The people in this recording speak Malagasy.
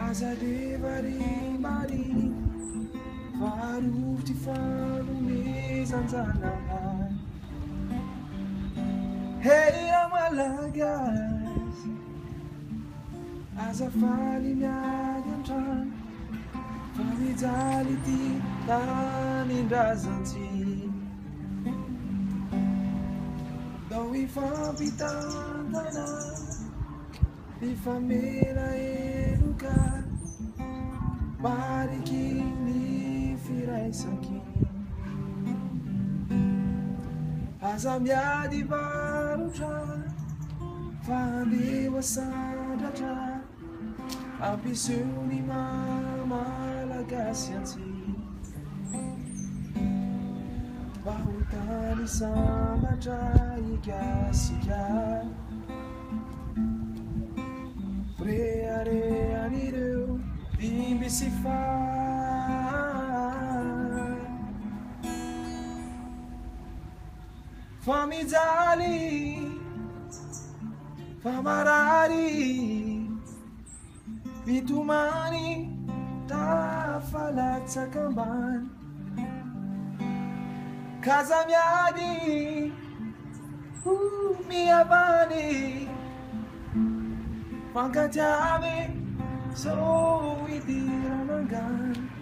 Asa devarimari Varufty fanomezanjanahary Heira malagasy Azafaly miady antrano Fa mijaly ty tanindrazantsy Dao ifampitantana Ifamela eloka Mariky ny firaisaky Aza miady varotra Fa handeha sandratra Ampiseho ny malagasy antsy Mba ho tany sambatra ikasika Reharehan'ireo dimby sy fary Fa mijaly fa marary Mitomany tafalatsaka ambany Kaza miady miabany Fankatiave so idiranangany